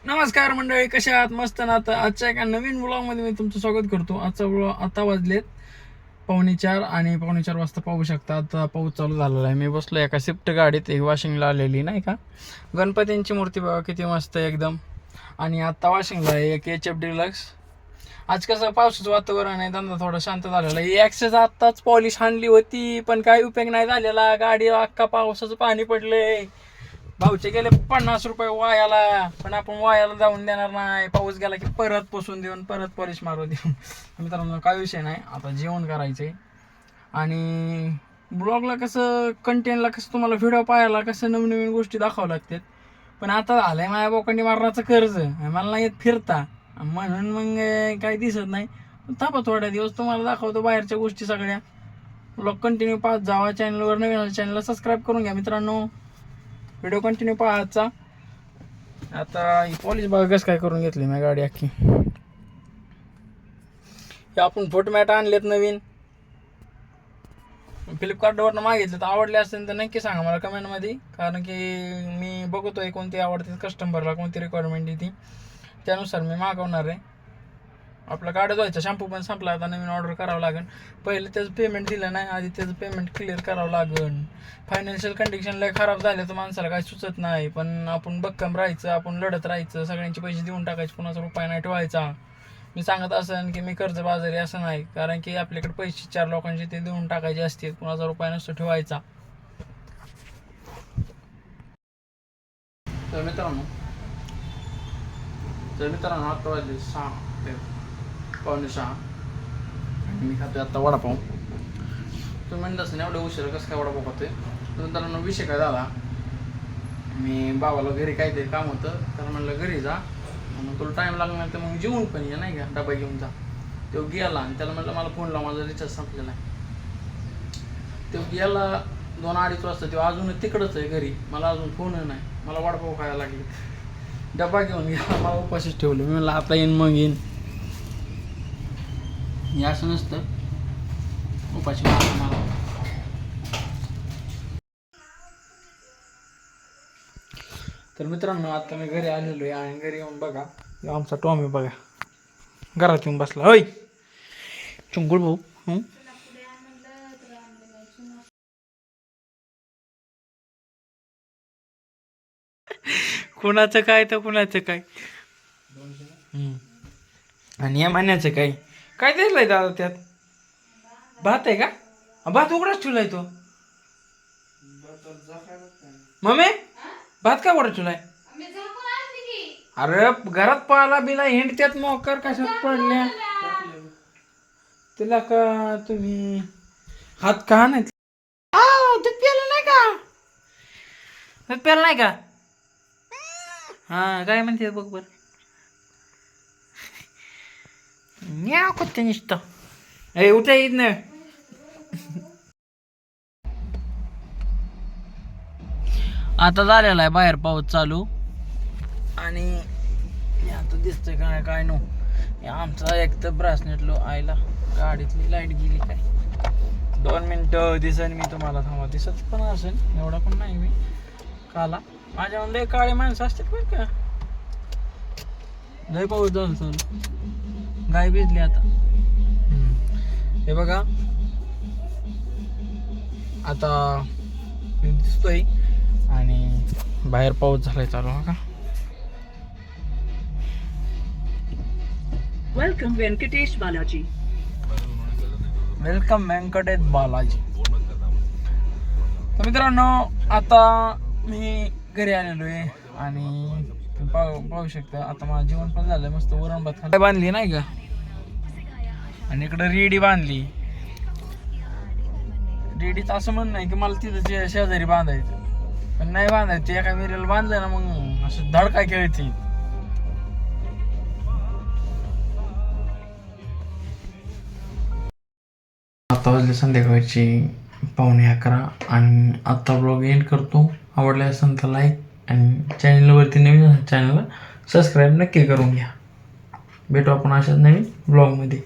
नमस्कार मंडळी, कशा आहात? मस्त ना. आता आजच्या एका नवीन ब्लॉगमध्ये मी तुमचं स्वागत करतो. आजचा ब्लॉग आता वाजलेत 4:45 आणि 4:45 वाजता पाहू शकता आता पाऊस चालू झालेला आहे. मी बसलो एका स्विफ्ट गाडीत, एक वॉशिंगला आलेली नाही का. गणपतींची मूर्ती बघा किती मस्त आहे एकदम. आणि आता वॉशिंगला आहे एक HF डिलक्स. आज कसं पावसाचं वातावरण आहे, धंदा थोडा शांत झालेला आहे. ॲक्सेस आत्ताच पॉलिश आणली होती पण काही उपयोग नाही झालेला. गाडी अख्खा पावसाचं पाणी पडलंय. भाऊचे गेले 50 रुपये वायाला, पण आपण वायाला जाऊन देणार नाही. पाऊस गेला की परत पुसून देऊन परत पॉलिश मारू देऊन. मित्रांनो काय विषय नाही, आता जेवण करायचंय. आणि ब्लॉगला कसं कंटेंटला कसं तुम्हाला व्हिडिओ पाहायला कसं नवीन नवीन गोष्टी दाखवावं लागतात. पण आता झालंय माझ्या बोकांडी मारण्याचं कर्ज, मला नाही येत फिरता, म्हणून मग काही दिसत नाही. थांबा थोड्या दिवस तुम्हाला दाखवतो बाहेरच्या गोष्टी सगळ्या. ब्लॉग कंटिन्यू पाहत जावा. चॅनलवर नवीन चॅनलला सबस्क्राईब करून घ्या मित्रांनो. व्हिडिओ कंटिन्यू पाहायचा. आता ही पॉलिश बघा कसं काय करून घेतली मी गाडी अख्खी. हे आपण फुट मॅट आणलेत नवीन, फ्लिपकार्टवरनं मागितलं. तर आवडले असेल तर नक्की सांगा मला कमेंटमध्ये, कारण की मी बघतोय कोणती आवडते कस्टमरला, कोणती रिक्वायरमेंट आहे ती, त्यानुसार मी मागवणार आहे. आपला गाडी धुवायचा शॅम्पू पण संपला, आता नवीन ऑर्डर करावं लागेल. पहिले त्याचं पेमेंट दिलं नाही, आधी त्याचं पेमेंट क्लिअर करावं लागेल. फायनान्शियल कंडिशन लय खराब झाले तर माणसाला काही सुचत नाही, पण आपण भक्कम राहायचं, आपण लढत राहायचं, सगळ्यांचे पैसे देऊन टाकायचे, कुणाचा रुपया नाही ठेवायचा. मी सांगत असेन की मी कर्जबाजारी असं नाही, कारण की आपल्याकडे पैसे 4 लोकांचे ते देऊन टाकायचे असते, कुणाचा रुपया नसतो ठेवायचा. तर मित्रांनो आता वाजले 6:15 आणि मी खातोय आता वडापाव. तुम्ही म्हणत असं एवढं उशीर कसं काय वडापाव खातोय. तर मित्रांनो विषय काय झाला, मी बाबाला घरी काहीतरी काम होतं, तर म्हणलं घरी जा, मग तुला टाईम लागणार तर मग जेवून पण ये नाही का, डबा घेऊन जा. तो गेला आणि त्याला म्हटलं मला फोन लाव, माझा रिचार्ज संपलेला आहे. तो गेला 2-2:30 वाजता. तो अजून तिकडंच आहे घरी, मला अजून फोन नाही. मला वडापाव खायला लागले, डबा घेऊन गेला, मला उपाशीच ठेवलं. मी म्हणलं आता येईन मग येईन, हे असं नसतं उपाशी मला. तर मित्रांनो आता मी घरी आलेलो आहे आणि घरी येऊन बघा आमचा टॉमी बघा घरात येऊन बसला. होय चुंगुळ भाऊ. कुणाचं काय तर कुणाचं काय. आणि या महिन्याचं काय काय दिलंय दादा त्यात? भात आहे का? भात उघडाच ठेवलाय तो. मम्मी भात का उघडा ठेवलाय? अरे घरात पाला बिला हिंडत्यात मोकर कशात पडल्या तिला का तुम्ही हात का नाही? दूध प्यायला नाही का? दूध प्यायला नाही का? हा काय म्हणते बघ बर. न्या कुठे निसतं ए उठा येत ना. आता झालेला आहे बाहेर पाऊस चालू आणि आता दिसतंय काय काय नो. आमचा एक तर ब्रासनेट लो आयला गाडीतली लाईट गेली काय. 2 मिनिटं दिसेन मी तुम्हाला, थांबा. दिसत पण असेल, एवढा पण नाही मी काला. माझ्या लय काळे माणसं असतात बरं का. लय पाऊस झाला चालू, गाय भिजली आता. हे बघा आता दिसतोय आणि बाहेर पाऊस झालाय चालू. हा का वेलकम व्यंकटेश बालाजी. वेलकम व्यंकटेश बालाजी. तर मित्रांनो आता मी घरी आलेलो आहे आणि पाहू शकता आता माझं जेवण पण झालं. मस्त वरण भात खाल्लं, बांधली नाही का, आणि इकडं रेडी बांधली. रेडीच असं म्हणणं नाही की मला तिथं शेजारी बांधायचं, पण नाही बांधायचं. एका विहिरीला बांधलं ना मग असं धड काय खेळते. आता वाजले संध्याकाळची 11:15 आणि आत्ता ब्लॉग एंड करतो. आवडले असेल तर लाईक आणि चॅनलवरती नवीन चॅनलला सबस्क्राईब नक्की करून घ्या. भेटू आपण अशाच नवीन ब्लॉगमध्ये.